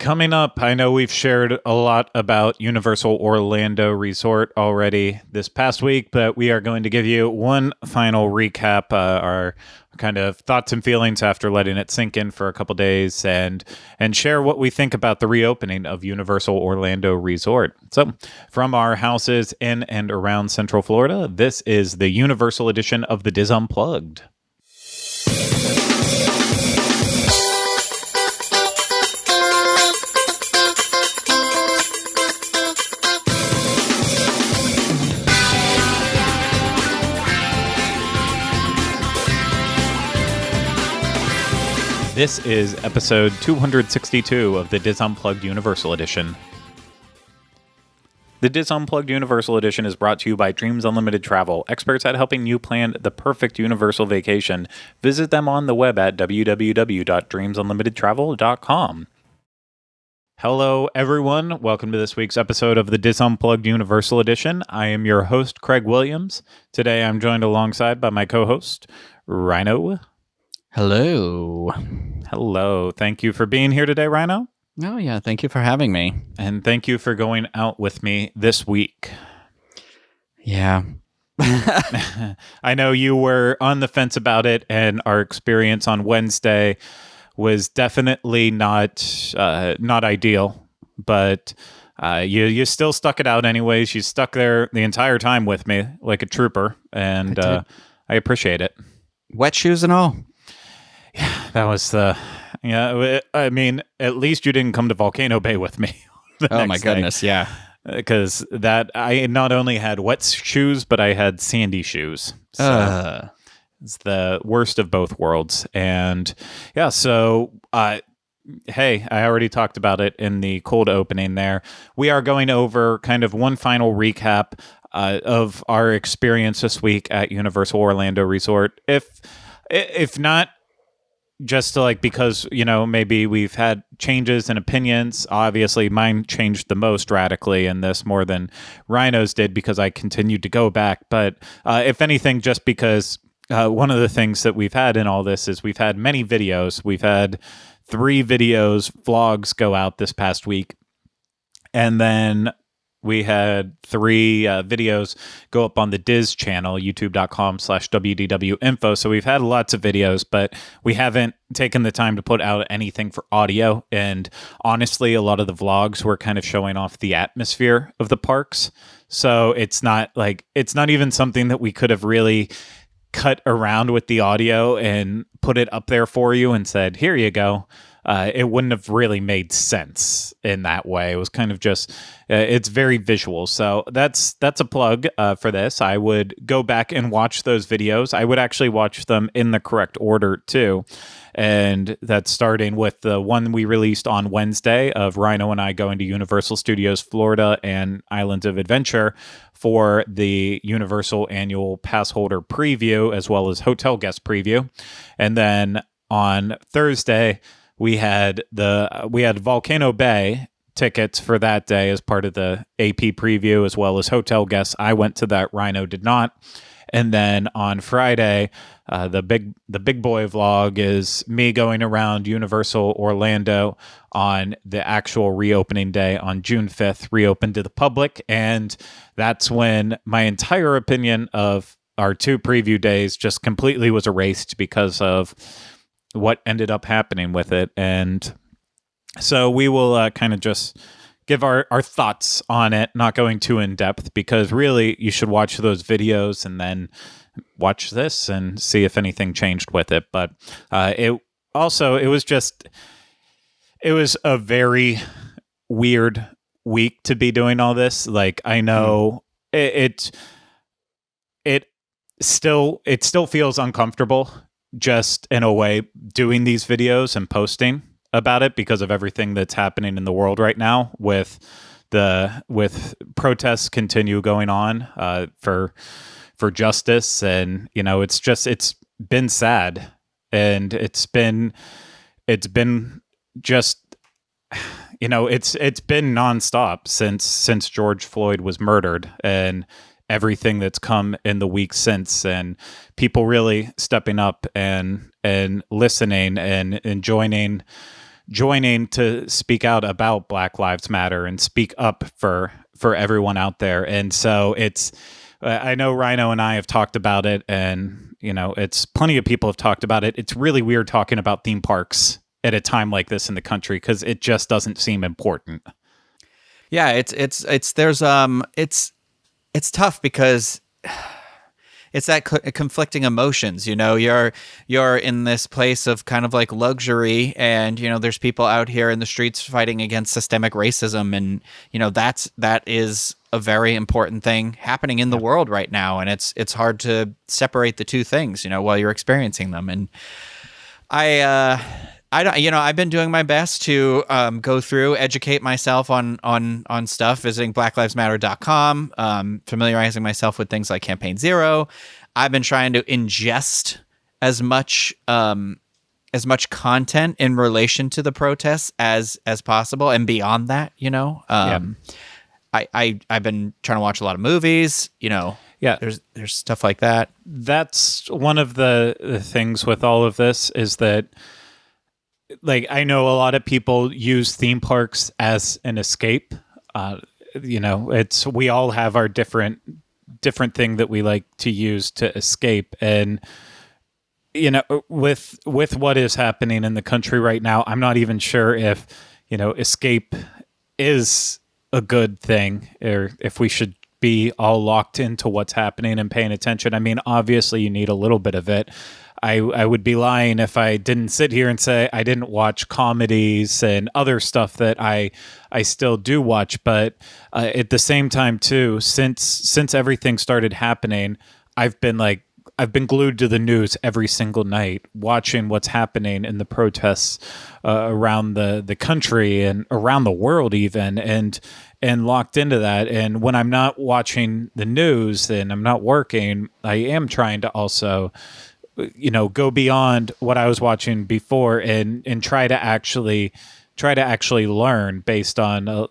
Coming up, I know we've shared a lot about Universal Orlando Resort already this past week, but we are going to give you one final recap, our kind of thoughts and feelings after letting it sink in for a couple days, and share what we think about the reopening of Universal Orlando Resort. So, from our houses in and around Central Florida, this is the Universal edition of the Diz Unplugged. This is episode 262 of the Diz Unplugged Universal Edition. The Diz Unplugged Universal Edition is brought to you by Dreams Unlimited Travel, experts at helping you plan the perfect Universal vacation. Visit them on the web at www.dreamsunlimitedtravel.com. Hello, everyone. Welcome to this week's episode of the Diz Unplugged Universal Edition. I am your host, Craig Williams. Today, I'm joined alongside by my co-host, Ryno. Hello. Hello. Thank you for being here today, Ryno. Oh, yeah. Thank you for having me. And thank you for going out with me this week. Yeah. I know you were on the fence about it, and our experience on Wednesday was definitely not ideal, but you still stuck it out anyways. You stuck there the entire time with me like a trooper, and I appreciate it. Wet shoes and all. Yeah, that was the... Yeah, I mean, at least you didn't come to Volcano Bay with me. Oh, my goodness, yeah. Because I not only had wet shoes, but I had sandy shoes. So it's the worst of both worlds. And yeah, so... hey, I already talked about it in the cold opening there. We are going over kind of one final recap of our experience this week at Universal Orlando Resort. If not just to because, maybe we've had changes in opinions. Obviously, mine changed the most radically in this more than Ryno's did because I continued to go back. But if anything, just because one of the things that we've had in all this is we've had many videos. We've had 3 vlogs go out this past week. And then we had 3 videos go up on the Diz channel, youtube.com/WDWinfo. So we've had lots of videos, but we haven't taken the time to put out anything for audio. And honestly, a lot of the vlogs were kind of showing off the atmosphere of the parks. So it's not even something that we could have really cut around with the audio and put it up there for you and said, here you go. It wouldn't have really made sense in that way. It was kind of just, it's very visual. So that's a plug for this. I would go back and watch those videos. I would actually watch them in the correct order too. And that's starting with the one we released on Wednesday of Ryno and I going to Universal Studios Florida and Islands of Adventure for the Universal Annual Pass Holder preview, as well as hotel guest preview. And then on Thursday, we had Volcano Bay tickets for that day as part of the AP preview, as well as hotel guests. I went to that. Ryno did not. And then on Friday, the big boy vlog is me going around Universal Orlando on the actual reopening day on June 5th, reopened to the public. And that's when my entire opinion of our 2 preview days just completely was erased because of what ended up happening with it. And so we will kind of just give our thoughts on it, not going too in depth, because really you should watch those videos and then watch this and see if anything changed with it. But it was a very weird week to be doing all this. I know it still feels uncomfortable just in a way doing these videos and posting about it because of everything that's happening in the world right now with protests continue going on for justice. And it's been sad, and it's been just it's been nonstop since George Floyd was murdered, and everything that's come in the week since, and people really stepping up and listening and joining joining to speak out about Black Lives Matter and speak up for everyone out there. And so it's, I know Ryno and I have talked about it, and it's plenty of people have talked about it. It's really weird talking about theme parks at a time like this in the country because it just doesn't seem important. Yeah, it's tough because it's that conflicting emotions. You're in this place of kind of like luxury, and there's people out here in the streets fighting against systemic racism, and that is a very important thing happening in the world right now, and it's hard to separate the two things while you're experiencing them. And I don't, I've been doing my best to go through, educate myself on stuff, visiting blacklivesmatter.com, familiarizing myself with things like Campaign Zero. I've been trying to ingest as much content in relation to the protests as possible, and beyond that, I've been trying to watch a lot of movies, Yeah, there's stuff like that. That's one of the things with all of this is that, like, I know a lot of people use theme parks as an escape. It's, we all have our different thing that we like to use to escape. And, with what is happening in the country right now, I'm not even sure if, escape is a good thing, or if we should be all locked into what's happening and paying attention. I mean, obviously you need a little bit of it. I would be lying if I didn't sit here and say I didn't watch comedies and other stuff that I still do watch. But at the same time, too, since everything started happening, I've been glued to the news every single night, watching what's happening in the protests around the country and around the world even, and locked into that. And when I'm not watching the news and I'm not working, I am trying to also go beyond what I was watching before and try to actually learn based on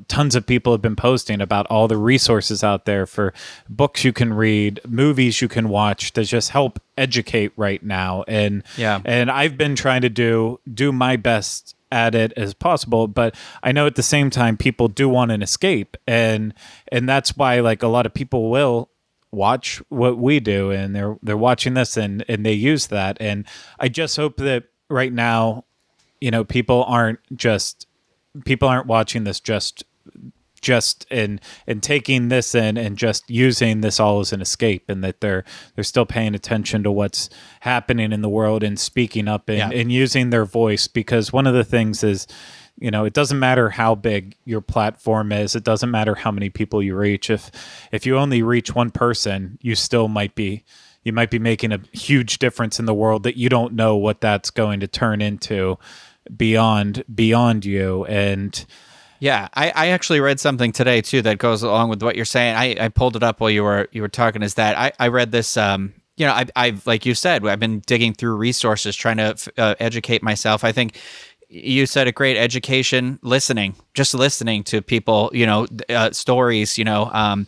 tons of people have been posting about all the resources out there for books you can read, movies you can watch to just help educate right now. And I've been trying to do my best at it as possible, but I know at the same time people do want an escape, and that's why, like, a lot of people will watch what we do, and they're watching this and they use that. And I just hope that right now, people aren't watching this just and taking this in and just using this all as an escape, and that they're still paying attention to what's happening in the world and speaking up and using their voice. Because one of the things is, it doesn't matter how big your platform is. It doesn't matter how many people you reach. If you only reach one person, you might be making a huge difference in the world that you don't know what that's going to turn into beyond you. And yeah, I actually read something today too that goes along with what you're saying. I pulled it up while you were talking. Is that I read this? I've like you said, I've been digging through resources trying to educate myself. I think you said a great education, just listening to people, stories, and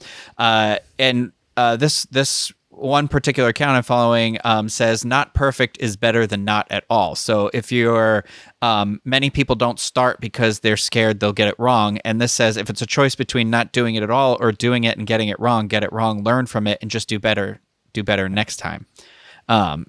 this one particular account I'm following says not perfect is better than not at all. So if you're, many people don't start because they're scared they'll get it wrong. And this says if it's a choice between not doing it at all or doing it and getting it wrong, learn from it and just do better next time. And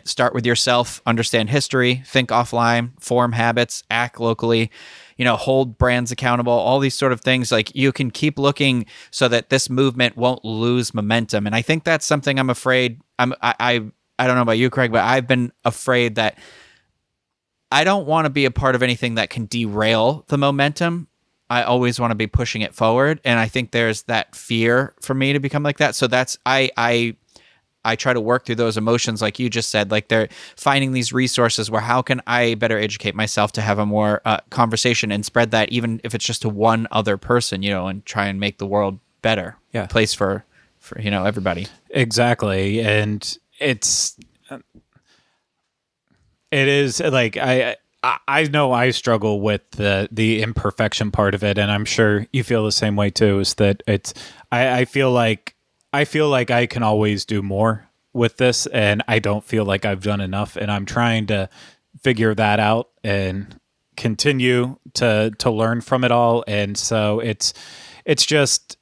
start with yourself, understand history, think offline, form habits, act locally, hold brands accountable, all these sort of things. Like, you can keep looking so that this movement won't lose momentum. And I think that's something I'm afraid, I don't know about you, Craig, but I've been afraid that I don't want to be a part of anything that can derail the momentum. I always want to be pushing it forward. And I think there's that fear for me to become like that. So that's, I try to work through those emotions, like you just said, like they're finding these resources where how can I better educate myself to have a more conversation and spread that, even if it's just to one other person, and try and make the world better place for everybody. Exactly. And it is like, I know I struggle with the imperfection part of it, and I'm sure you feel the same way too, is that I feel like I can always do more with this, and I don't feel like I've done enough, and I'm trying to figure that out. And continue to learn from it all. And so it's just,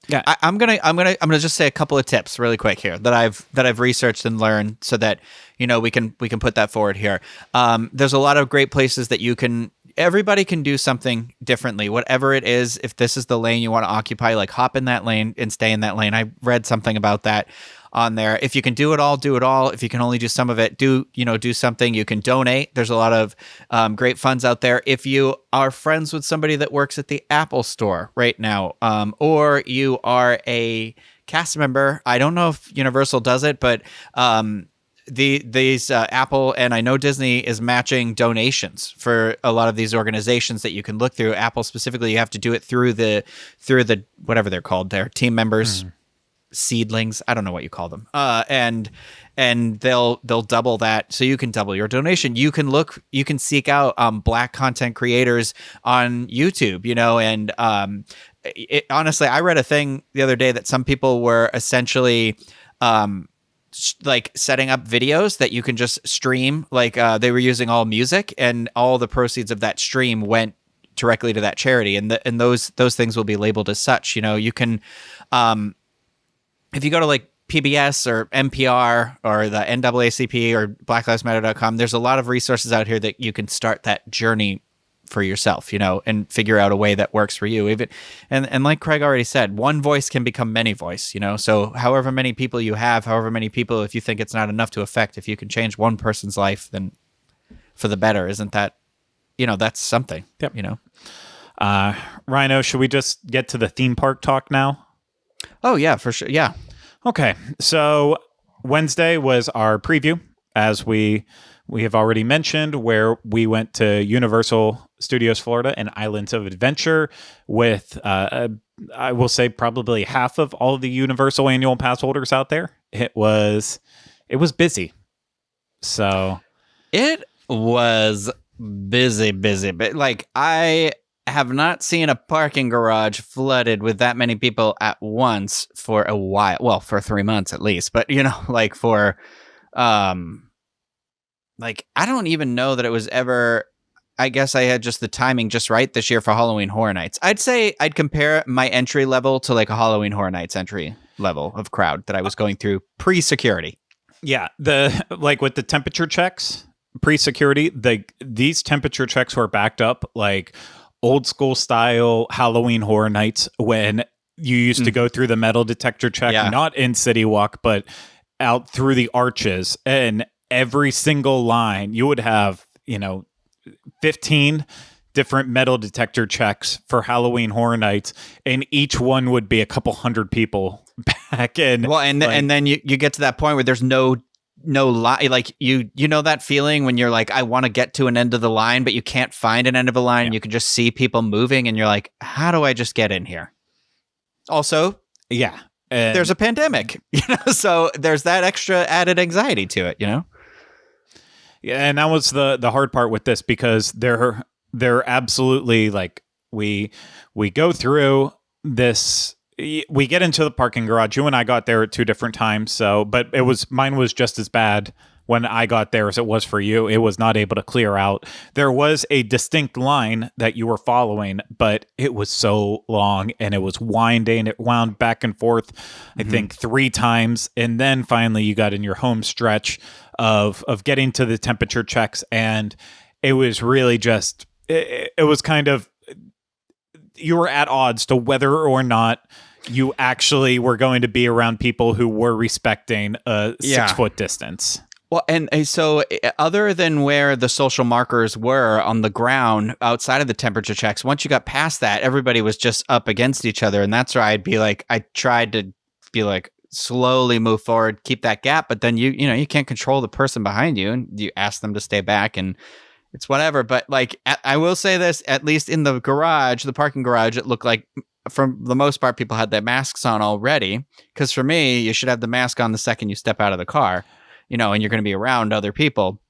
yeah. I'm gonna just say a couple of tips really quick here that I've researched and learned so that we can put that forward here. There's a lot of great places that everybody can do something differently, whatever it is. If this is the lane you want to occupy, like hop in that lane and stay in that lane. I read something about that on there. If you can do it all, do it all. If you can only do some of it, do something. You can donate. There's a lot of great funds out there. If you are friends with somebody that works at the Apple store right now, or you are a cast member, I don't know if Universal does it, but these Apple and I know Disney is matching donations for a lot of these organizations that you can look through. Apple specifically, you have to do it through the whatever they're called, their team members. Seedlings, I don't know what you call them, and they'll double that, so you can double your donation. You can seek out Black content creators on YouTube, and honestly, I read a thing the other day that some people were essentially like setting up videos that you can just stream, like they were using all music, and all the proceeds of that stream went directly to that charity, and those things will be labeled as such. You can if you go to like PBS or NPR or the NAACP or BlackLivesMatter.com, there's a lot of resources out here that you can start that journey for yourself, and figure out a way that works for you. And like Craig already said, one voice can become many voice, so however many people you have, if you think it's not enough to affect, if you can change one person's life, then for the better, isn't that, that's something. Yep. Ryno, should we just get to the theme park talk now? Oh, yeah, for sure. Yeah. Okay. So Wednesday was our preview, as we have already mentioned, where we went to Universal Studios Florida and Islands of Adventure with, I will say, probably half of all of the Universal annual pass holders out there. It was busy. So it was busy, but like I have not seen a parking garage flooded with that many people at once for a while. Well, for 3 months at least, but like for, like, I don't even know that it was ever, I guess I had just the timing just right this year for Halloween Horror Nights. I'd say I'd compare my entry level to like a Halloween Horror Nights entry level of crowd that I was going through pre-security. Yeah. Like with the temperature checks, pre-security, these temperature checks were backed up like old school style Halloween Horror Nights when you used to go through the metal detector check, not in City Walk, but out through the arches, and every single line you would have, 15 different metal detector checks for Halloween Horror Nights, and each one would be a couple hundred people back in. Well, and then you get to that point where there's no line, like you that feeling when you're like, I want to get to an end of the line, but you can't find an end of a line. Yeah. You can just see people moving, and you're like, how do I just get in here? Also, yeah, there's a pandemic, so there's that extra added anxiety to it, Yeah, and that was the hard part with this, because they're absolutely like we go through this. We get into the parking garage. You and I got there at 2 different times. But mine was just as bad when I got there as it was for you. It was not able to clear out. There was a distinct line that you were following, but it was so long and it was winding. It wound back and forth, I think 3 times. And then finally you got in your home stretch of getting to the temperature checks. And it was really just, it was kind of, you were at odds to whether or not you actually were going to be around people who were respecting a 6-foot distance. Well, and so other than where the social markers were on the ground outside of the temperature checks, once you got past that, everybody was just up against each other. And that's where I tried to be like, slowly move forward, keep that gap. But then you can't control the person behind you, and you ask them to stay back, and it's whatever. But like, I will say this, at least in the garage, the parking garage, it looked like for the most part, people had their masks on already. Because for me, you should have the mask on the second you step out of the car, and you're going to be around other people.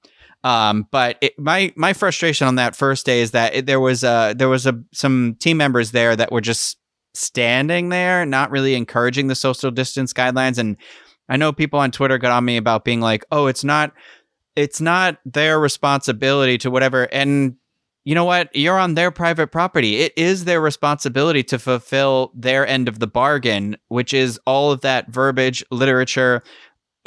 But my frustration on that first day is that there was some team members there that were just standing there, not really encouraging the social distance guidelines. And I know people on Twitter got on me about being like, oh, it's not their responsibility to whatever. And you know what? You're on their private property. It is their responsibility to fulfill their end of the bargain, which is all of that verbiage, literature,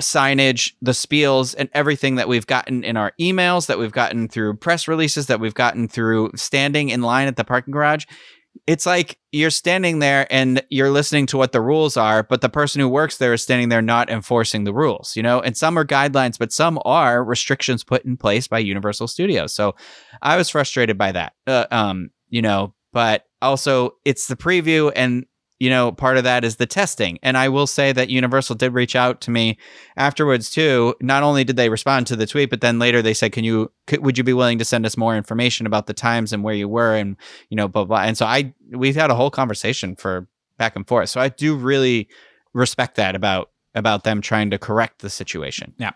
signage, the spiels, and everything that we've gotten in our emails, that we've gotten through press releases, that we've gotten through standing in line at the parking garage. It's like you're standing there and you're listening to what the rules are, but the person who works there is standing there not enforcing the rules, you know? And some are guidelines, but some are restrictions put in place by Universal Studios. So I was frustrated by that, you know, but also it's the preview, and you know, part of that is the testing. And I will say that Universal did reach out to me afterwards too. Not only did they respond to the tweet, but then later they said, would you be willing to send us more information about the times and where you were, and, you know, blah, blah. And so we've had a whole conversation for back and forth. So I do really respect that about them trying to correct the situation. Yeah,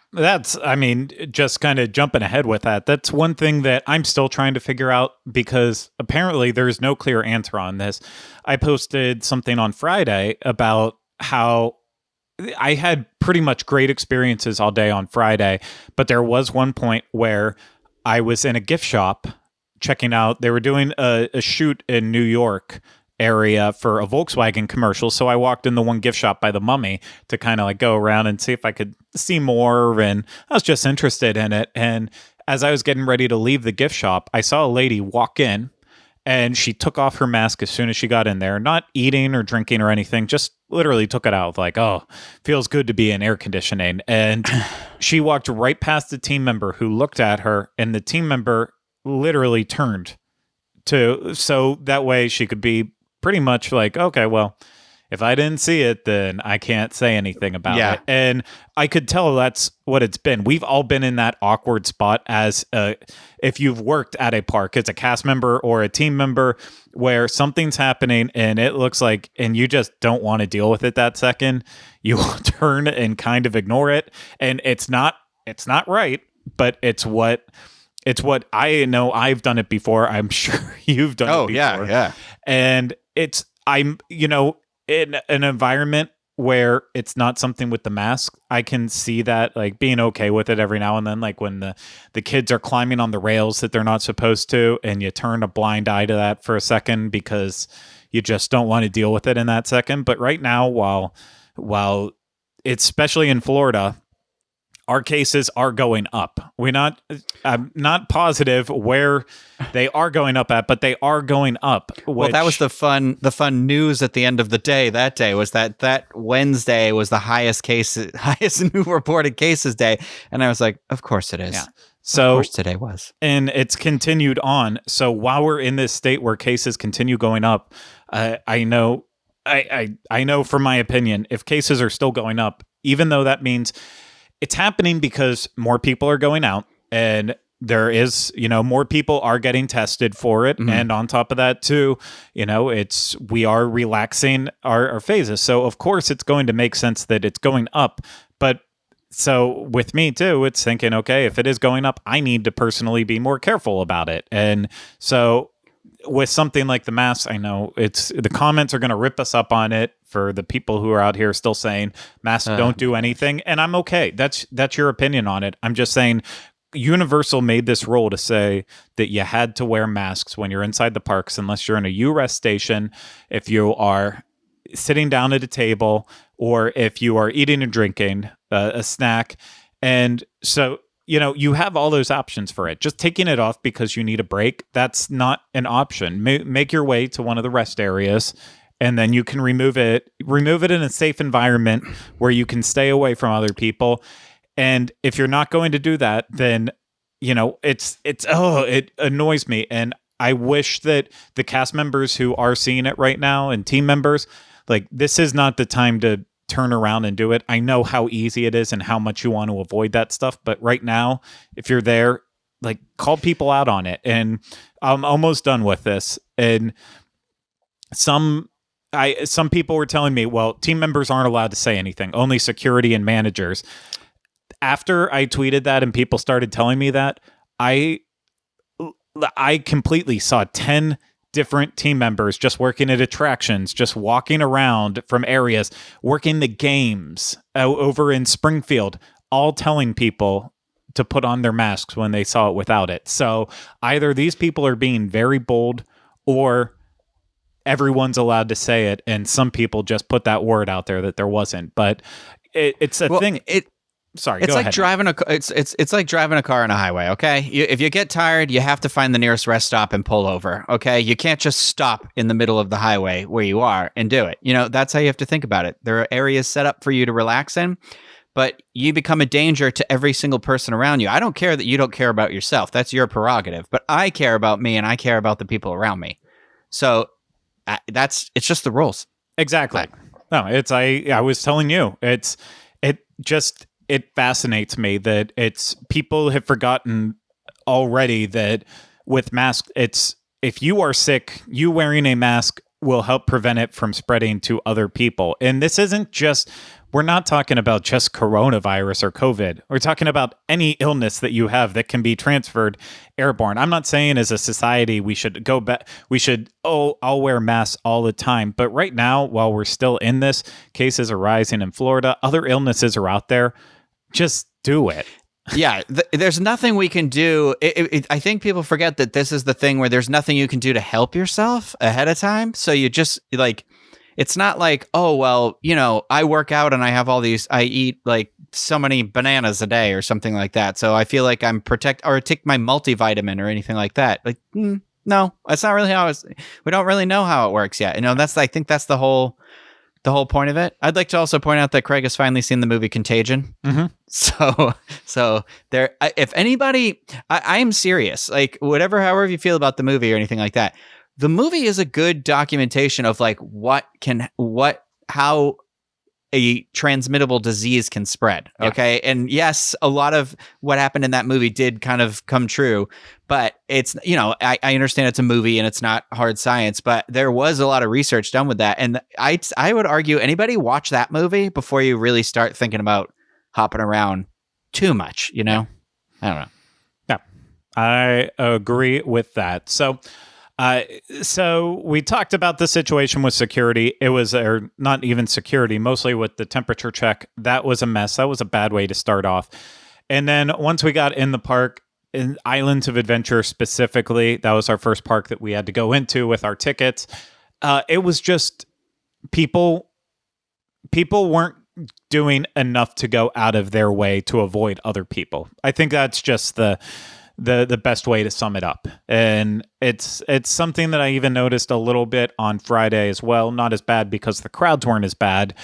I mean, just kind of jumping ahead with that. That's one thing that I'm still trying to figure out, because apparently there's no clear answer on this. I posted something on Friday about how I had pretty much great experiences all day on Friday, but there was one point where I was in a gift shop checking out, they were doing a shoot in New York area for a Volkswagen commercial. So I walked in the one gift shop by the Mummy to kind of like go around and see if I could see more. And I was just interested in it. And as I was getting ready to leave the gift shop, I saw a lady walk in, and she took off her mask as soon as she got in there, not eating or drinking or anything, just literally took it out like, oh, feels good to be in air conditioning. And she walked right past the team member who looked at her, and the team member literally turned so that way she could be pretty much like, okay, well, if I didn't see it, then I can't say anything about it. And I could tell that's what it's been. We've all been in that awkward spot as if you've worked at a park as a cast member or a team member, where something's happening and it looks like, and you just don't want to deal with it that second. You will turn and kind of ignore it. And it's not right, but it's what I know. I've done it before. I'm sure you've done it before. Yeah. And I'm, you know, in an environment where it's not something with the mask, I can see that, like, being okay with it every now and then, like when the kids are climbing on the rails that they're not supposed to, and you turn a blind eye to that for a second because you just don't want to deal with it in that second. But right now, while it's, especially in Florida, our cases are going up. I'm not positive where they are going up at, but they are going up. Well, that was the fun news at the end of the day. That day was that Wednesday was the highest new reported cases day. And I was like, of course it is. Yeah. So of course today was. And it's continued on. So while we're in this state where cases continue going up, I know from my opinion, if cases are still going up, even though that means it's happening because more people are going out, and there is, you know, more people are getting tested for it. Mm-hmm. And on top of that too, you know, we are relaxing our phases. So of course it's going to make sense that it's going up. But so with me too, it's thinking, okay, if it is going up, I need to personally be more careful about it. And so with something like the masks, I know the comments are going to rip us up on it for the people who are out here still saying masks don't do anything. And I'm okay. That's your opinion on it. I'm just saying Universal made this rule to say that you had to wear masks when you're inside the parks, unless you're in a U-Rest station, if you are sitting down at a table, or if you are eating and drinking a snack. And so, you know, you have all those options for it. Just taking it off because you need a break, that's not an option. Make your way to one of the rest areas, and then you can remove it in a safe environment where you can stay away from other people. And if you're not going to do that, then, you know, it annoys me. And I wish that the cast members who are seeing it right now, and team members, like, this is not the time to turn around and do it. I know how easy it is and how much you want to avoid that stuff. But right now, if you're there, like, call people out on it. And I'm almost done with this. And some people were telling me, well, team members aren't allowed to say anything, only security and managers. After I tweeted that and people started telling me that, I completely saw 10 different team members just working at attractions, just walking around from areas, working the games over in Springfield, all telling people to put on their masks when they saw it without it. So either these people are being very bold, or everyone's allowed to say it, and some people just put that word out there that there wasn't. But it's a thing. Sorry, it's go like ahead. driving a it's like driving a car on a highway. Okay, if you get tired, you have to find the nearest rest stop and pull over. Okay, you can't just stop in the middle of the highway where you are and do it. That's how you have to think about it. There are areas set up for you to relax in, but you become a danger to every single person around you. I don't care that you don't care about yourself. That's your prerogative. But I care about me, and I care about the people around me. So it's just the rules. Exactly. No, I was telling you, it fascinates me that people have forgotten already that with masks, if you are sick, you wearing a mask will help prevent it from spreading to other people. And this isn't we're not talking about just coronavirus or COVID. We're talking about any illness that you have that can be transferred airborne. I'm not saying as a society we should go back. We should, I'll wear masks all the time. But right now, while we're still in this, cases are rising in Florida. Other illnesses are out there. Just do it. Yeah, there's nothing we can do. I think people forget that this is the thing where there's nothing you can do to help yourself ahead of time. So you just it's not like, oh, well, I work out and I have all these, I eat like so many bananas a day or something like that. So I feel like I'm or take my multivitamin or anything like that. Like, no, that's not really how we don't really know how it works yet. I think that's the whole point of it. I'd like to also point out that Craig has finally seen the movie Contagion. Mm-hmm. So there, if anybody, I am serious, like however you feel about the movie or anything like that, the movie is a good documentation of like how a transmittable disease can spread. Okay. Yeah. And yes, a lot of what happened in that movie did kind of come true, but it's, I understand it's a movie and it's not hard science, but there was a lot of research done with that. And I would argue anybody watch that movie before you really start thinking about hopping around too much, I don't know. Yeah, I agree with that. So we talked about the situation with security. It was not even security, mostly with the temperature check. That was a mess. That was a bad way to start off. And then once we got in the park, in Islands of Adventure specifically, that was our first park that we had to go into with our tickets. It was just people weren't doing enough to go out of their way to avoid other people. I think that's just the best way to sum it up. And it's something that I even noticed a little bit on Friday as well. Not as bad because the crowds weren't as bad,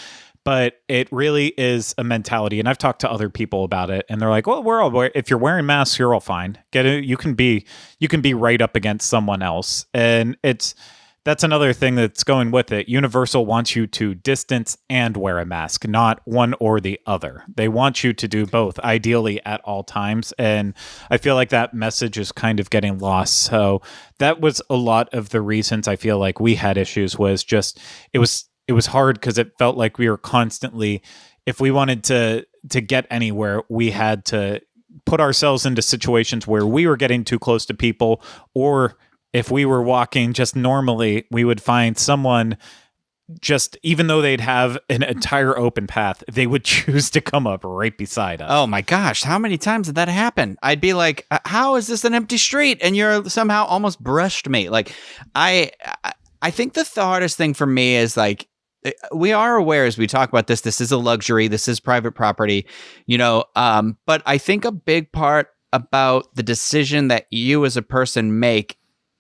but it really is a mentality. And I've talked to other people about it, and they're like, well, if you're wearing masks, you're all fine. You can be right up against someone else. And that's another thing that's going with it. Universal wants you to distance and wear a mask, not one or the other. They want you to do both, ideally at all times. And I feel like that message is kind of getting lost. So that was a lot of the reasons I feel like we had issues, was just, it was hard because it felt like we were constantly, if we wanted to get anywhere, we had to put ourselves into situations where we were getting too close to people, or if we were walking just normally, we would find someone, just even though they'd have an entire open path, they would choose to come up right beside us. Oh my gosh, how many times did that happen? I'd be like, how is this an empty street? And you're somehow almost brushed me. Like, I think the hardest thing for me is like, we are aware as we talk about this is a luxury, this is private property, but I think a big part about the decision that you as a person make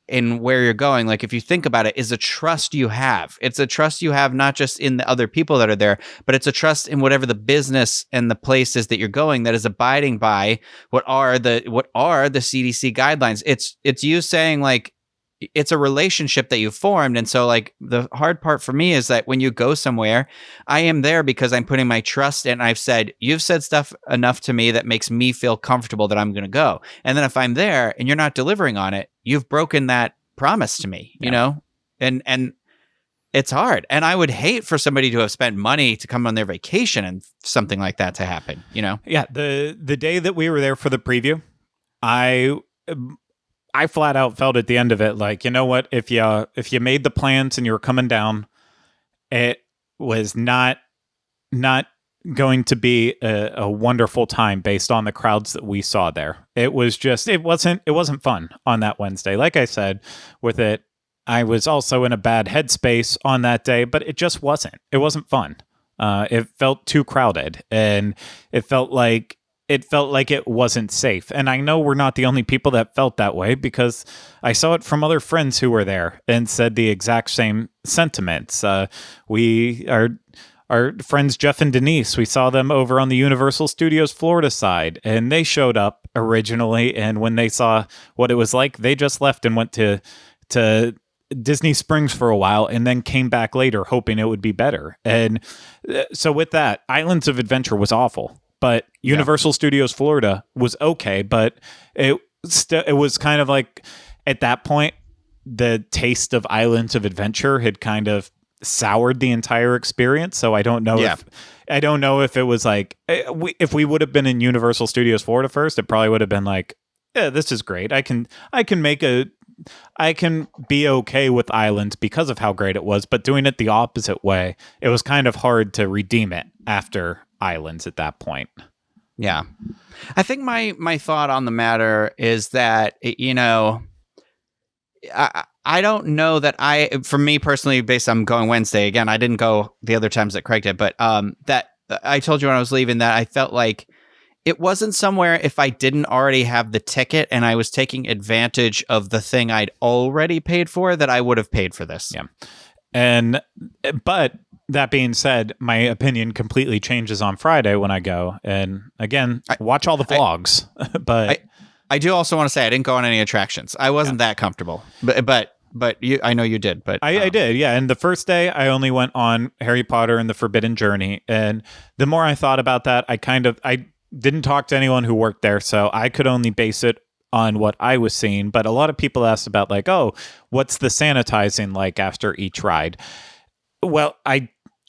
in where you're going, like if you think about it, is a trust you have. It's a trust you have not just in the other people that are there, but it's a trust in whatever the business and the places that you're going that is abiding by what are the CDC guidelines. It's you saying like, it's a relationship that you've formed. And so like the hard part for me is that when you go somewhere, I am there because I'm putting my trust in. You've said stuff enough to me that makes me feel comfortable that I'm going to go. And then if I'm there and you're not delivering on it, you've broken that promise to me, and it's hard. And I would hate for somebody to have spent money to come on their vacation and something like that to happen, Yeah. The day that we were there for the preview, I flat out felt at the end of it, like, you know what, if you made the plans and you were coming down, it was not going to be a wonderful time based on the crowds that we saw there. It was just it wasn't fun on that Wednesday. Like I said, with it, I was also in a bad headspace on that day, but it just wasn't. It wasn't fun. It felt too crowded, and it felt like it wasn't safe. And I know we're not the only people that felt that way, because I saw it from other friends who were there and said the exact same sentiments. Our friends Jeff and Denise, we saw them over on the Universal Studios Florida side, and they showed up originally, and when they saw what it was like, they just left and went to Disney Springs for a while and then came back later hoping it would be better. And so with that, Islands of Adventure was awful, but Universal Studios Florida was okay, but it was kind of like, at that point, the taste of Islands of Adventure had kind of soured the entire experience. So I don't know if it was like, if we would have been in Universal Studios Florida first, it probably would have been like, yeah, this is great. I can be okay with Islands because of how great it was, but doing it the opposite way, it was kind of hard to redeem it after Islands at that point. Yeah. I think my thought on the matter is that, I don't know that for me personally, based on going Wednesday, again, I didn't go the other times that Craig did, but that I told you when I was leaving that I felt like it wasn't somewhere, if I didn't already have the ticket and I was taking advantage of the thing I'd already paid for, that I would have paid for this. Yeah. But that being said, my opinion completely changes on Friday when I go. And again, watch all the vlogs. But I do also want to say I didn't go on any attractions. I wasn't that comfortable, but you, I know you did. But I did, yeah. And the first day, I only went on Harry Potter and the Forbidden Journey. And the more I thought about that, I didn't talk to anyone who worked there, so I could only base it on what I was seeing. But a lot of people asked about, like, oh, what's the sanitizing like after each ride? Well,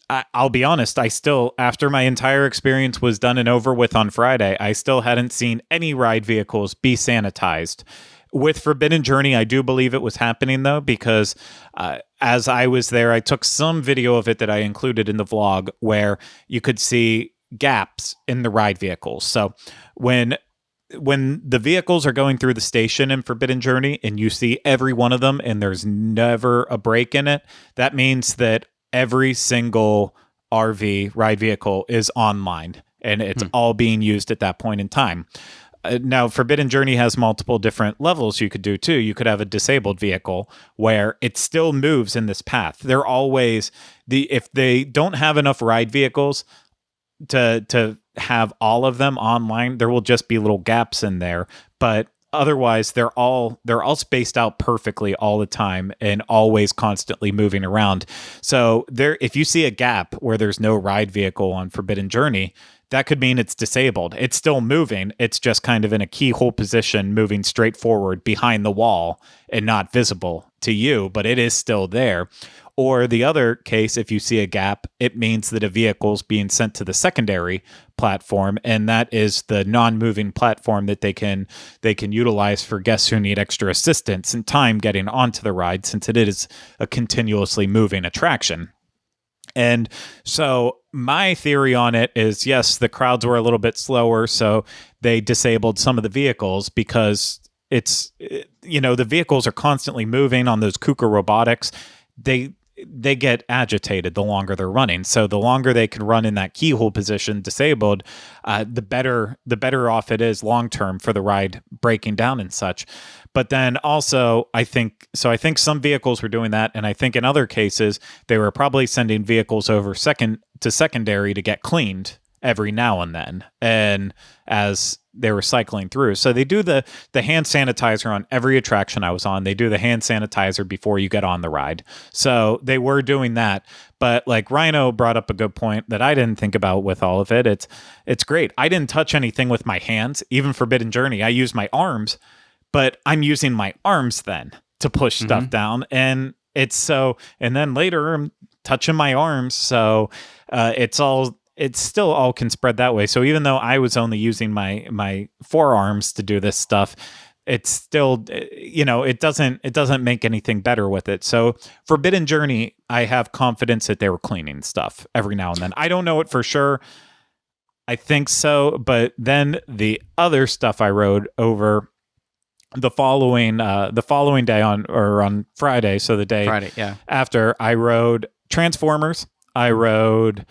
I'll be honest, I still, after my entire experience was done and over with on Friday, I still hadn't seen any ride vehicles be sanitized. With Forbidden Journey, I do believe it was happening, though, because as I was there, I took some video of it that I included in the vlog where you could see gaps in the ride vehicles. So when the vehicles are going through the station in Forbidden Journey and you see every one of them and there's never a break in it, that means that every single RV ride vehicle is online and it's all being used at that point in time. Now, Forbidden Journey has multiple different levels you could do too. You could have a disabled vehicle where it still moves in this path. They're always if they don't have enough ride vehicles to have all of them online, there will just be little gaps in there. But otherwise, they're all spaced out perfectly all the time and always constantly moving around. So if you see a gap where there's no ride vehicle on Forbidden Journey, that could mean it's disabled. It's still moving. It's just kind of in a keyhole position, moving straight forward behind the wall and not visible to you, but it is still there. Or the other case, if you see a gap, it means that a vehicle's being sent to the secondary platform, and that is the non-moving platform that they can utilize for guests who need extra assistance and time getting onto the ride, since it is a continuously moving attraction. And so my theory on it is, yes, the crowds were a little bit slower, so they disabled some of the vehicles because the vehicles are constantly moving on those KUKA robotics. They get agitated the longer they're running. So the longer they can run in that keyhole position disabled, the better off it is long term for the ride breaking down and such. But then also, I think some vehicles were doing that, and I think in other cases they were probably sending vehicles over to secondary to get cleaned every now and then, and as they were cycling through. So they do the hand sanitizer on every attraction I was on. They do the hand sanitizer before you get on the ride. So they were doing that. But like Ryno brought up a good point that I didn't think about with all of it. It's great. I didn't touch anything with my hands. Even Forbidden Journey, I used my arms, but I'm using my arms then to push stuff down. And and then later I'm touching my arms. So it still all can spread that way. So even though I was only using my forearms to do this stuff, it's still, it doesn't make anything better with it. So Forbidden Journey, I have confidence that they were cleaning stuff every now and then. I don't know it for sure. I think so. But then the other stuff I rode over the following day on Friday, so the day Friday, yeah. after, I rode Transformers. I rode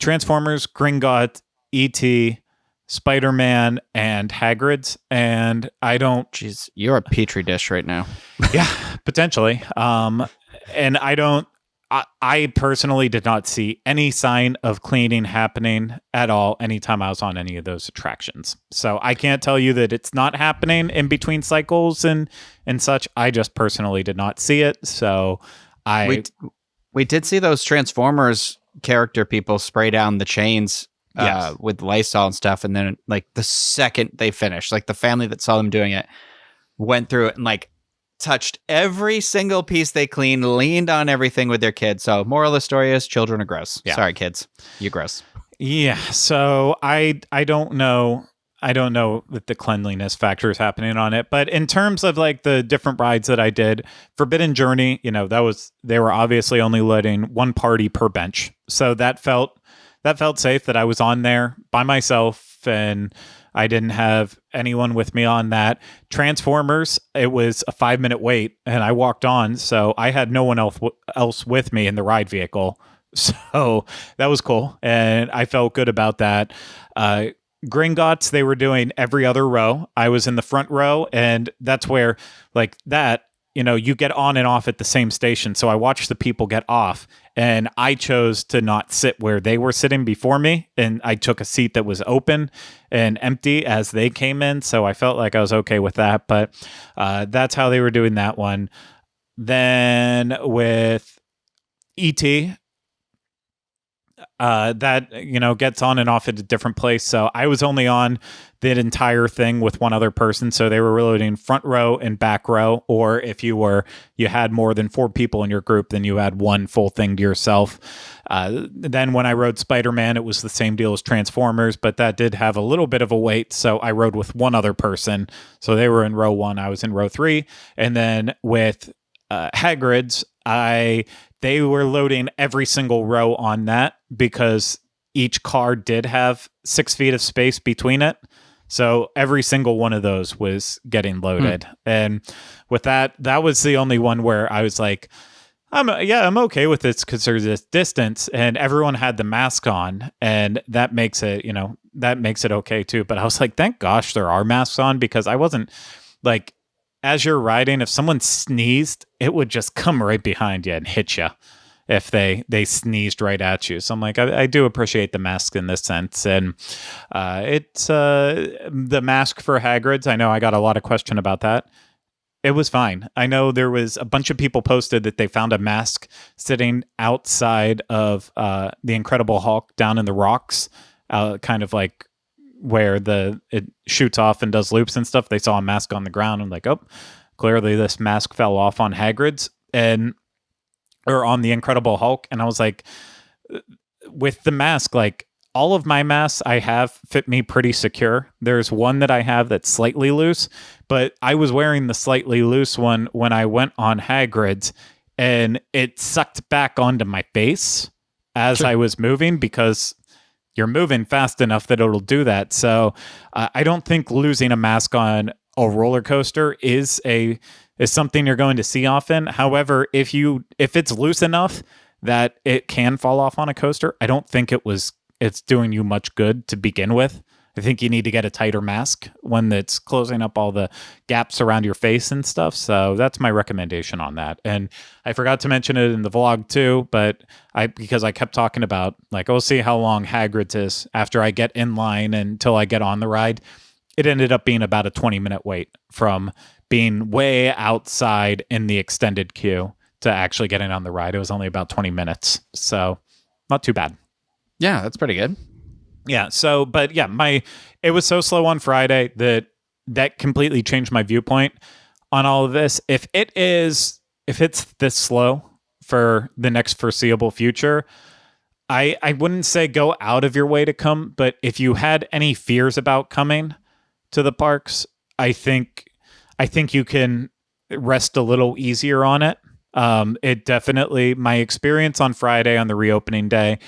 Transformers, Gringotts, E.T., Spider-Man, and Hagrid's, and I don't. Jeez, you're a petri dish right now. Yeah, potentially. And I don't. I personally did not see any sign of cleaning happening at all anytime I was on any of those attractions. So I can't tell you that it's not happening in between cycles and such. I just personally did not see it. So we did see those Transformers character people spray down the chains Yes. with Lysol and stuff, and then like the second they finished, like the family that saw them doing it went through it and like touched every single piece they cleaned, leaned on everything with their kids. So moral of the story is children are gross. Yeah. Sorry, kids. You gross. Yeah. So I don't know. I don't know that the cleanliness factor is happening on it. But in terms of like the different rides that I did, Forbidden Journey, they were obviously only letting one party per bench. So that felt safe that I was on there by myself and I didn't have anyone with me on that. Transformers, it was a 5-minute wait and I walked on. So I had no one else with me in the ride vehicle. So that was cool. And I felt good about that. Gringotts, they were doing every other row. I was in the front row, and that's where, like that, you get on and off at the same station. So I watched the people get off, and I chose to not sit where they were sitting before me, and I took a seat that was open and empty as they came in. So I felt like I was okay with that, but that's how they were doing that one. Then with E.T., that gets on and off at a different place. So I was only on that entire thing with one other person. So they were reloading front row and back row. Or if you had more than 4 people in your group, then you had one full thing to yourself. Then when I rode Spider-Man, it was the same deal as Transformers, but that did have a little bit of a wait. So I rode with one other person. So they were in row 1, I was in row 3. And then with Hagrid's, they were loading every single row on that because each car did have 6 feet of space between it. So every single one of those was getting loaded. And with that was the only one where I was like, I'm okay with this because there's this distance and everyone had the mask on, and that makes it okay too. But I was like, thank gosh there are masks on, because I wasn't like, as you're riding, if someone sneezed, it would just come right behind you and hit you if they sneezed right at you. So I'm like, I do appreciate the mask in this sense. And it's the mask for Hagrid's. I know I got a lot of question about that. It was fine. I know there was a bunch of people posted that they found a mask sitting outside of the Incredible Hulk down in the rocks, kind of like where it shoots off and does loops and stuff. They saw a mask on the ground and like, oh, clearly this mask fell off on Hagrid's or on the Incredible Hulk. And I was like, with the mask, like all of my masks I have fit me pretty secure. There's one that I have that's slightly loose, but I was wearing the slightly loose one when I went on Hagrid's, and it sucked back onto my face as I was moving, because you're moving fast enough that it'll do that. So I don't think losing a mask on a roller coaster is something you're going to see often. However, if it's loose enough that it can fall off on a coaster, I don't think it's doing you much good to begin with. I think you need to get a tighter mask, one that's closing up all the gaps around your face and stuff. So that's my recommendation on that. And I forgot to mention it in the vlog too, but because I kept talking about like, we'll see how long Hagrid's is after I get in line until I get on the ride. It ended up being about a 20-minute wait from being way outside in the extended queue to actually getting on the ride. It was only about 20 minutes. So not too bad. Yeah, that's pretty good. Yeah. So, but yeah, it was so slow on Friday that completely changed my viewpoint on all of this. If it's this slow for the next foreseeable future, I wouldn't say go out of your way to come, but if you had any fears about coming to the parks, I think you can rest a little easier on it. It definitely, my experience on Friday on the reopening day,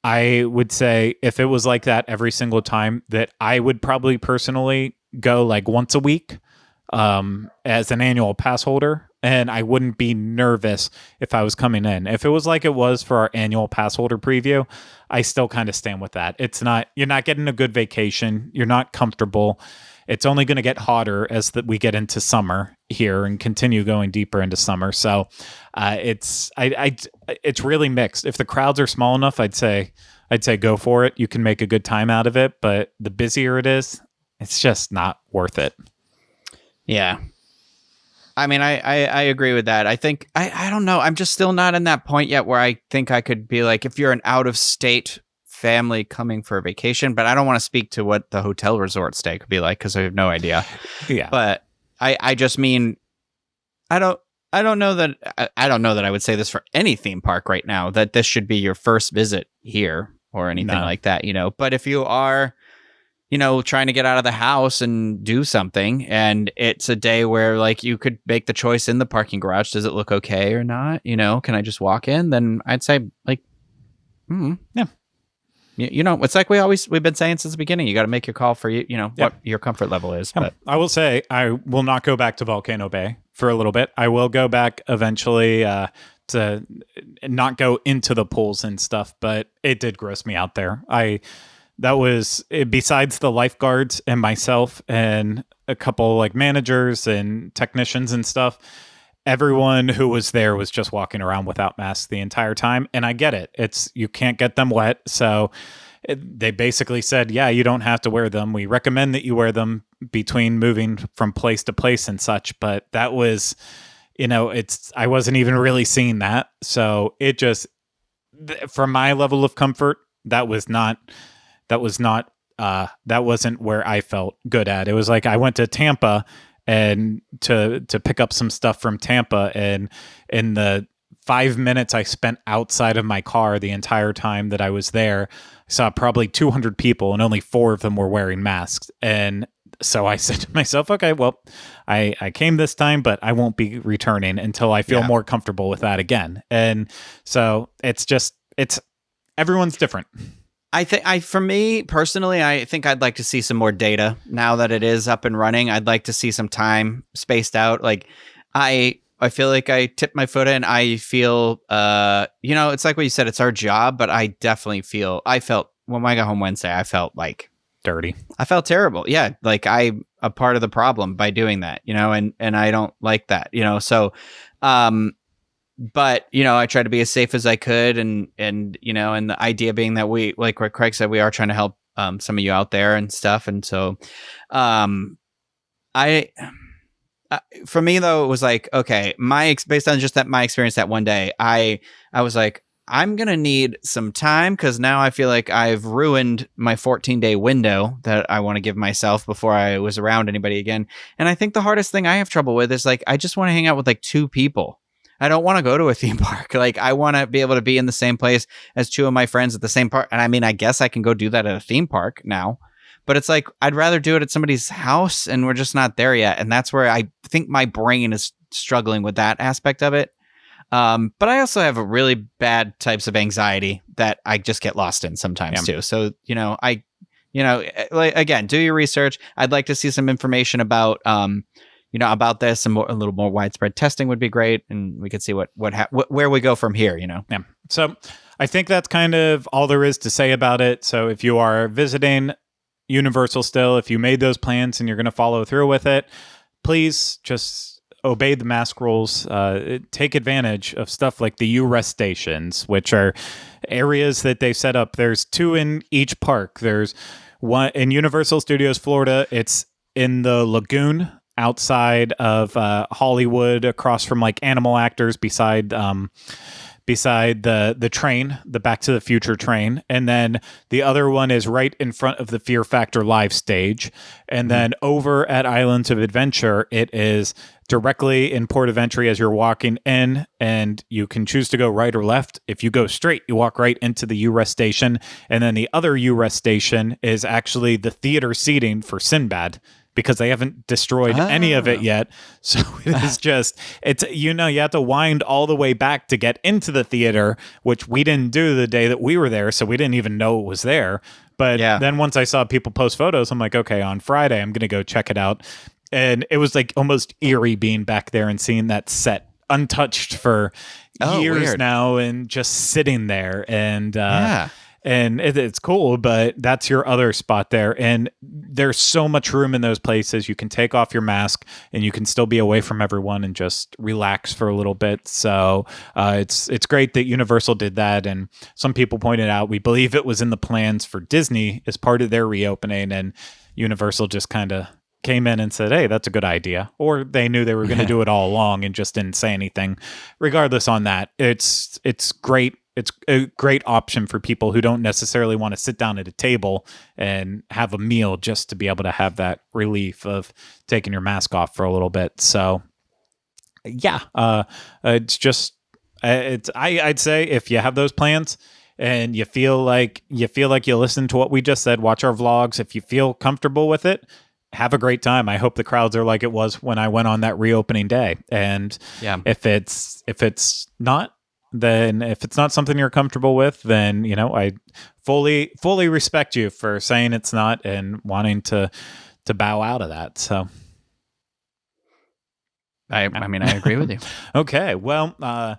I would say if it was like that every single time, that I would probably personally go like once a week as an annual pass holder, and I wouldn't be nervous if I was coming in. If it was like it was for our annual pass holder preview, I still kind of stand with that. It's not, you're not getting a good vacation. You're not comfortable. It's only going to get hotter as we get into summer here and continue going deeper into summer. So it's really mixed. If the crowds are small enough, I'd say go for it. You can make a good time out of it. But the busier it is, it's just not worth it. Yeah. I mean, I agree with that. I think, I don't know. I'm just still not in that point yet where I think I could be like, if you're an out of state family coming for a vacation, but I don't want to speak to what the hotel resort stay could be like because I have no idea. Yeah. But I just mean, I don't know that I would say this for any theme park right now, that this should be your first visit here or anything like that, But if you are, trying to get out of the house and do something, and it's a day where like you could make the choice in the parking garage, does it look okay or not? Can I just walk in? Then I'd say like, yeah. It's like we've been saying since the beginning. You got to make your call for what your comfort level is. But I will say I will not go back to Volcano Bay for a little bit. I will go back eventually to not go into the pools and stuff, but it did gross me out there. That was, besides the lifeguards and myself and a couple like managers and technicians and stuff, everyone who was there was just walking around without masks the entire time. And I get it. You can't get them wet. So they basically said, yeah, you don't have to wear them. We recommend that you wear them between moving from place to place and such. But that was, I wasn't even really seeing that. So it just, from my level of comfort, that wasn't where I felt good at. It was like I went to Tampa and to pick up some stuff from Tampa, and in the 5 minutes I spent outside of my car the entire time that I was there, I saw probably 200 people and only 4 of them were wearing masks. And so I said to myself, okay, well, I came this time, but I won't be returning until I feel more comfortable with that again. And so it's everyone's different. For me personally, I think I'd like to see some more data now that it is up and running. I'd like to see some time spaced out. Like I feel like I tipped my foot in. I feel, it's like what you said, it's our job, but I definitely felt when I got home Wednesday, I felt like dirty. I felt terrible. Yeah. Like I'm a part of the problem by doing that, and I don't like that, so, but, I tried to be as safe as I could. And the idea being that we, like what Craig said, we are trying to help some of you out there and stuff. And so for me, though, it was like, okay, based on just my experience that one day, I was like, I'm going to need some time because now I feel like I've ruined my 14-day window that I want to give myself before I was around anybody again. And I think the hardest thing I have trouble with is like, I just want to hang out with like 2 people. I don't want to go to a theme park. Like I want to be able to be in the same place as 2 of my friends at the same park. And I mean, I guess I can go do that at a theme park now, but it's like, I'd rather do it at somebody's house and we're just not there yet. And that's where I think my brain is struggling with that aspect of it. But I also have a really bad types of anxiety that I just get lost in sometimes too. So, again, do your research. I'd like to see some information about, about this, and a little more widespread testing would be great. And we could see where we go from here, Yeah. So I think that's kind of all there is to say about it. So if you are visiting Universal still, if you made those plans and you're going to follow through with it, please just obey the mask rules. Take advantage of stuff like the U-Rest stations, which are areas that they set up. There's 2 in each park. There's one in Universal Studios Florida. It's in the lagoon outside of Hollywood, across from like Animal Actors, beside the train, the Back to the Future train. And then the other one is right in front of the Fear Factor live stage. And then over at Islands of Adventure, it is directly in port of entry as you're walking in, and you can choose to go right or left. If you go straight, you walk right into the U-Rest station. And then the other U-Rest station is actually the theater seating for Sinbad. because they haven't destroyed any of it yet. So it is just, it's, you have to wind all the way back to get into the theater, which we didn't do the day that we were there. So we didn't even know it was there. But then once I saw people post photos, I'm like, okay, on Friday, I'm going to go check it out. And it was like almost eerie being back there and seeing that set untouched for years now and just sitting there. And and it's cool, but that's your other spot there. And there's so much room in those places. You can take off your mask and you can still be away from everyone and just relax for a little bit. So it's great that Universal did that. And some people pointed out, we believe it was in the plans for Disney as part of their reopening, and Universal just kind of came in and said, hey, that's a good idea. Or they knew they were going to do it all along and just didn't say anything. Regardless on that, it's great. It's a great option for people who don't necessarily want to sit down at a table and have a meal, just to be able to have that relief of taking your mask off for a little bit. So it's just, I'd say if you have those plans and you feel like you listen to what we just said, watch our vlogs. If you feel comfortable with it, have a great time. I hope the crowds are like it was when I went on that reopening day. And if it's not, then if it's not something you're comfortable with, then, I fully respect you for saying it's not and wanting to bow out of that. So I mean, I agree with you. Okay. Well, I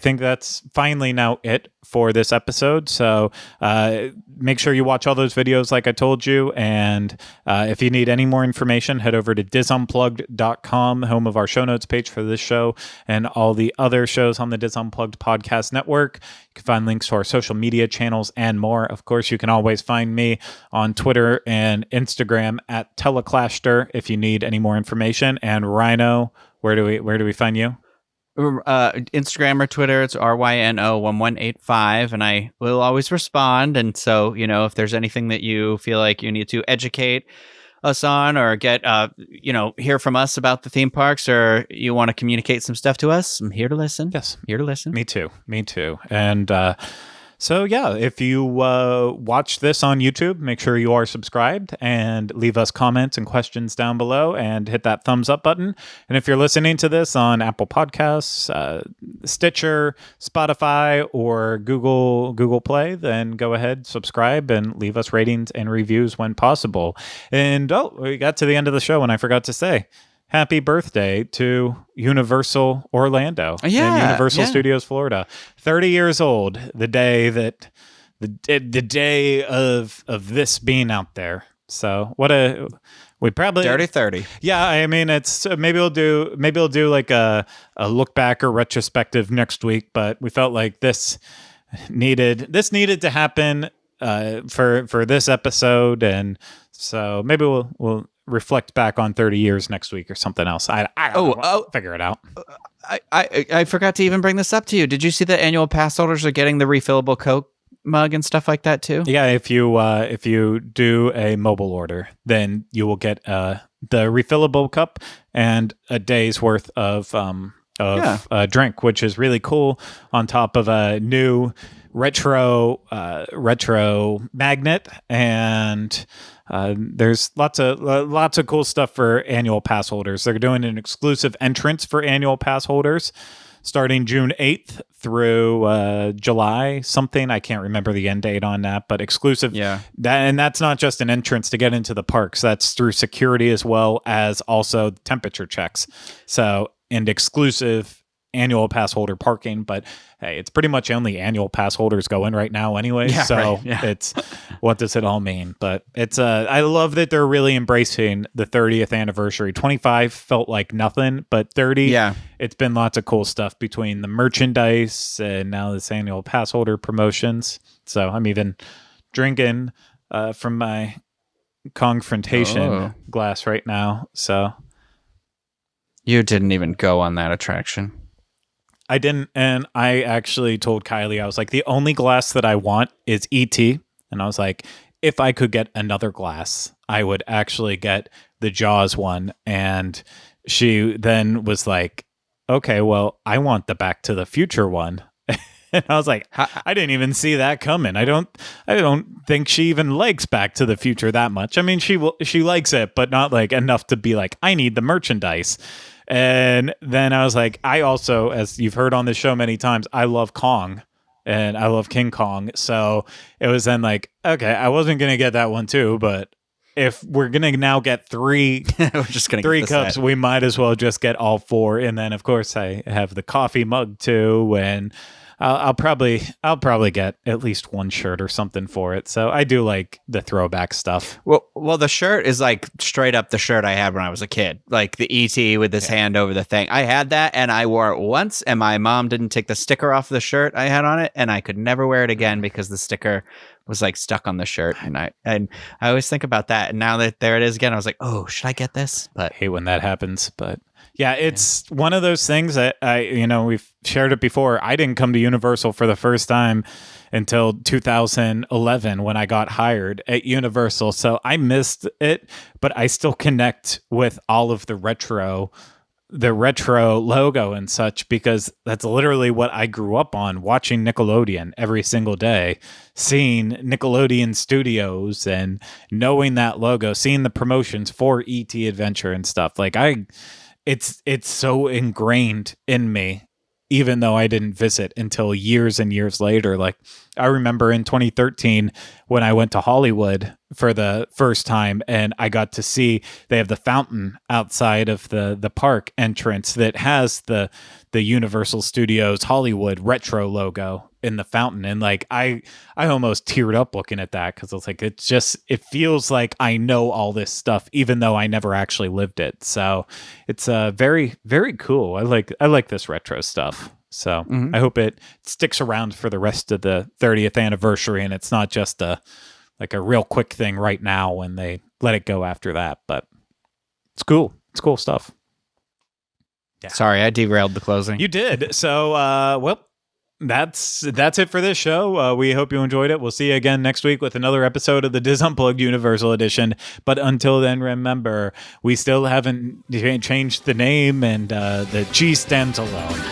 think that's finally now it for this episode. So make sure you watch all those videos like I told you. And if you need any more information, head over to disunplugged.com, home of our show notes page for this show and all the other shows on the Dis Unplugged podcast network. You can find links to our social media channels and more. Of course, you can always find me on Twitter and Instagram at Teleclaster if you need any more information. And Ryno, where do we find you? Instagram or Twitter, it's RYNO1185, and I will always respond. And so, if there's anything that you feel like you need to educate us on or get, hear from us about the theme parks, or you want to communicate some stuff to us, I'm here to listen. Yes. Here to listen. Me too. And so, if you watch this on YouTube, make sure you are subscribed and leave us comments and questions down below and hit that thumbs up button. And if you're listening to this on Apple Podcasts, Stitcher, Spotify, or Google Play, then go ahead, subscribe, and leave us ratings and reviews when possible. And we got to the end of the show and I forgot to say, happy birthday to Universal Orlando and Universal Studios Florida. 30 years old, the day the day of this being out there. So we probably dirty 30. Yeah, I mean, it's maybe we'll do like a look back or retrospective next week, but we felt like this needed to happen for this episode, and so maybe we'll reflect back on 30 years next week or something else. I don't know. Figure it out. I forgot to even bring this up to you. Did you see that annual pass holders are getting the refillable Coke mug and stuff like that too? Yeah, if you do a mobile order, then you will get the refillable cup and a day's worth of drink, which is really cool, on top of a new retro magnet. And there's lots of cool stuff for annual pass holders. They're doing an exclusive entrance for annual pass holders starting June 8th through July something. I can't remember the end date on that, but exclusive. Yeah. And that's not just an entrance to get into the parks. That's through security as well as also temperature checks. So, and exclusive annual pass holder parking, but hey, it's pretty much only annual pass holders go in right now anyway. Yeah, so right, yeah. It's, what does it all mean? But it's I love that they're really embracing the 30th anniversary. 25 felt like nothing, but 30, it's been lots of cool stuff between the merchandise and now this annual pass holder promotions. So I'm even drinking from my confrontation glass right now. So you didn't even go on that attraction. I didn't, and I actually told Kylie, I was like, the only glass that I want is E.T., and I was like, if I could get another glass, I would actually get the Jaws one, and she then was like, okay, well, I want the Back to the Future one, And I was like, How, I didn't even see that coming. I don't think she even likes Back to the Future that much. I mean, she likes it, but not like enough to be like, I need the merchandise. And then I was like, I also, as you've heard on the show many times, I love Kong and I love King Kong. So it was then like, okay, I wasn't going to get that one too, but if we're going to now get three we're just gonna three get the cups, set. we might as well just get all four. And then of course I have the coffee mug too, and I'll probably get at least one shirt or something for it. So I do like the throwback stuff. Well, the shirt is like straight up the shirt I had when I was a kid, like the ET with his hand over the thing. I had that, and I wore it once, and my mom didn't take the sticker off the shirt I had on it, and I could never wear it again because the sticker was like stuck on the shirt. And I always think about that. And now that there it is again, I was like, oh, should I get this? But I hate when that happens, but. Yeah, it's one of those things that we've shared it before. I didn't come to Universal for the first time until 2011 when I got hired at Universal. So I missed it, but I still connect with all of the retro logo and such, because that's literally what I grew up on, watching Nickelodeon every single day, seeing Nickelodeon Studios and knowing that logo, seeing the promotions for ET Adventure and stuff. Like it's so ingrained in me, even though I didn't visit until years and years later. Like I remember in 2013 when I went to Hollywood for the first time, and I got to see they have the fountain outside of the park entrance that has the Universal Studios Hollywood retro logo in the fountain. And like I almost teared up looking at that, because I was like, it feels like I know all this stuff even though I never actually lived it. So it's very, very cool. I like this retro stuff. So I hope it sticks around for the rest of the 30th anniversary, and it's not just a real quick thing right now when they let it go after that. But it's cool. It's cool stuff. yeah. Sorry, I derailed the closing. You did. So, well, that's it for this show. We hope you enjoyed it. We'll see you again next week with another episode of the Diz Unplugged Universal Edition. But until then, remember, we still haven't changed the name, and the G stands alone.